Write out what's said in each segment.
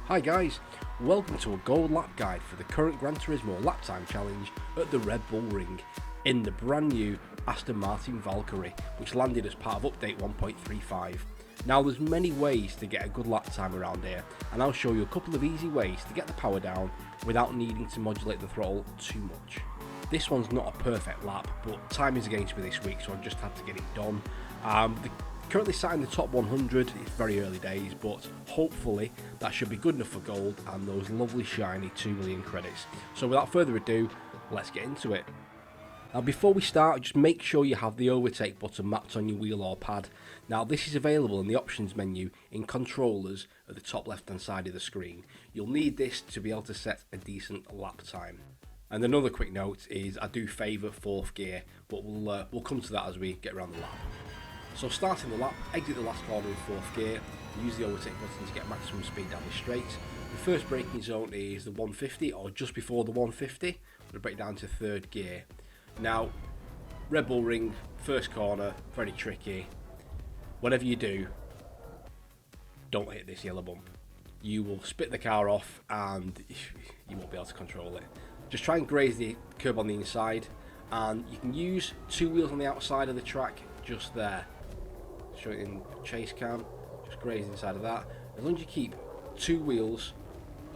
Hi guys, welcome to a gold lap guide for the current Gran Turismo lap time challenge at the Red Bull Ring in the brand new Aston Martin Valkyrie, which landed as part of update 1.35. Now there's many ways to get a good lap time around here, and I'll show you a couple of easy ways to get the power down without needing to modulate the throttle too much. This one's not a perfect lap, but time is against me this week, so I just had to get it done. Currently sat in the top 100, it's very early days, but hopefully that should be good enough for gold and those lovely shiny 2 million credits. So without further ado, let's get into it. Now before we start, just make sure you have the overtake button mapped on your wheel or pad. Now this is available in the options menu in controllers at the top left hand side of the screen. You'll need this to be able to set a decent lap time. And another quick note is I do favour 4th gear, but we'll come to that as we get around the lap. So starting the lap, exit the last corner in 4th gear, use the overtake button to get maximum speed down the straight. The first braking zone is the 150 or just before the 150. I'm going to break down to 3rd gear. Now, Red Bull Ring, first corner, very tricky. Whatever you do, don't hit this yellow bump. You will spit the car off and you won't be able to control it. Just try and graze the curb on the inside, and you can use 2 wheels on the outside of the track just there. Show it in chase cam, just graze inside of that. As long as you keep 2 wheels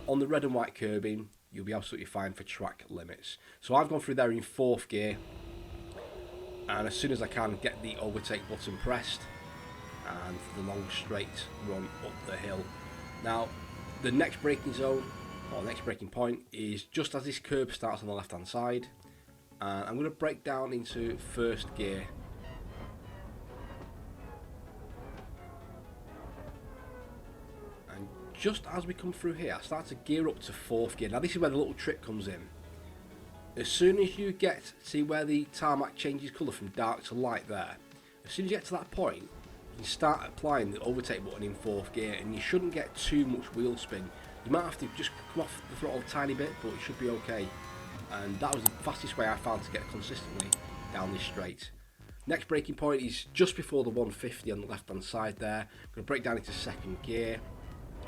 on the red and white curbing, you'll be absolutely fine for track limits. So I've gone through there in 4th gear, and as soon as I can, get the overtake button pressed and the long straight run up the hill. Now the next braking zone or next braking point is just as this curb starts on the left hand side, and I'm going to break down into 1st gear. Just as we come through here, I start to gear up to 4th gear. Now this is where the little trick comes in. As soon as you get, see where the tarmac changes colour from dark to light there, as soon as you get to that point, you can start applying the overtake button in 4th gear, and you shouldn't get too much wheel spin. You might have to just come off the throttle a tiny bit, but it should be okay. And that was the fastest way I found to get consistently down this straight. Next braking point is just before the 150 on the left hand side there. I'm going to break down into 2nd gear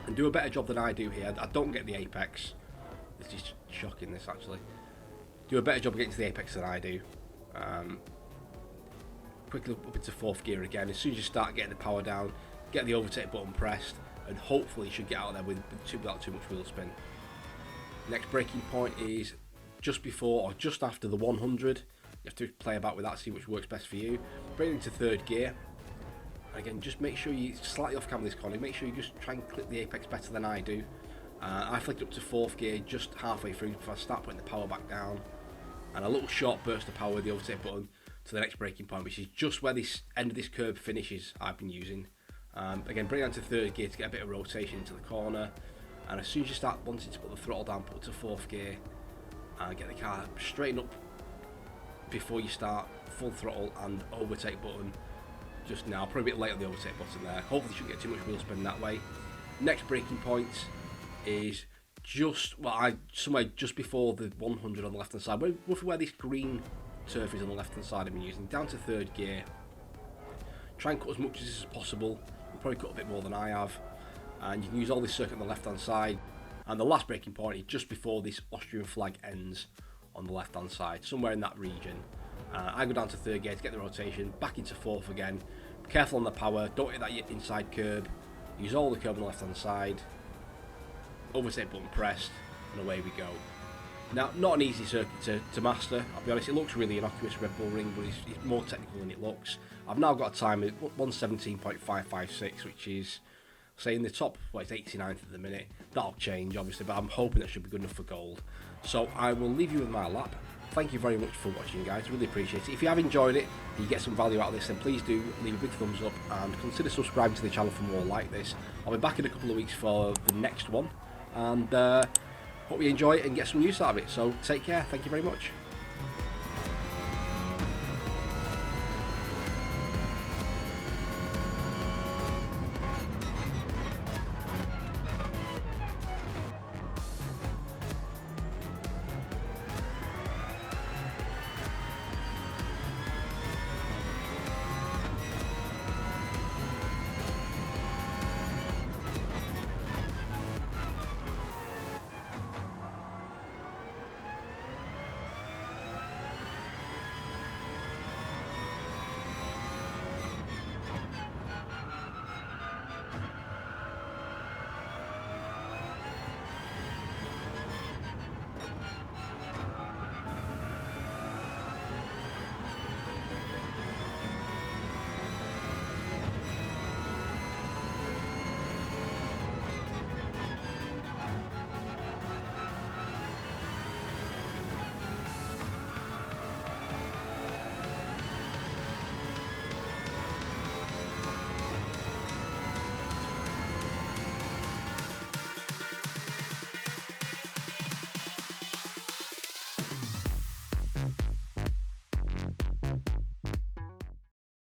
and do a better job than I do here. I don't get the apex. This is shocking, this actually. Do a better job of getting to the apex than I do. Quickly up into 4th gear again. As soon as you start getting the power down, get the overtake button pressed, and hopefully you should get out there without too much wheel spin. Next braking point is just before or just after the 100. You have to play about with that, see which works best for you. Bring it into 3rd gear. Again, just make sure you slightly off camera this corner. Make sure you just try and clip the apex better than I do. I flicked up to 4th gear just halfway through before I start putting the power back down, and a little short burst of power with the overtake button to the next braking point, which is just where this end of this curb finishes. I've been using. Again, bring it down to 3rd gear to get a bit of rotation into the corner, and as soon as you start wanting to put the throttle down, put it to 4th gear and get the car straighten up before you start full throttle and overtake button. Just now, probably a bit late on the overtake button there. Hopefully you shouldn't get too much wheel spin that way. Next braking point is just, somewhere just before the 100 on the left hand side, roughly where this green turf is on the left hand side I've been using. Down to 3rd gear. Try and cut as much as possible. You'll probably cut a bit more than I have. And you can use all this circuit on the left hand side. And the last braking point is just before this Austrian flag ends on the left hand side, somewhere in that region. I go down to 3rd gear to get the rotation, back into 4th again. Be careful on the power, don't hit that inside curb. Use all the curb on the left hand side. Overtake button pressed, and away we go. Now, not an easy circuit to master, I'll be honest. It looks really innocuous, Red Bull Ring, but it's more technical than it looks. I've now got a time of 1:17.556, which is, say, in the top, it's 89th at the minute. That'll change, obviously, but I'm hoping that should be good enough for gold. So I will leave you with my lap. Thank you very much for watching, guys. Really appreciate it. If you have enjoyed it and you get some value out of this, then please do leave a big thumbs up and consider subscribing to the channel for more like this. I'll be back in a couple of weeks for the next one, and hope you enjoy it and get some use out of it. So take care. Thank you very much.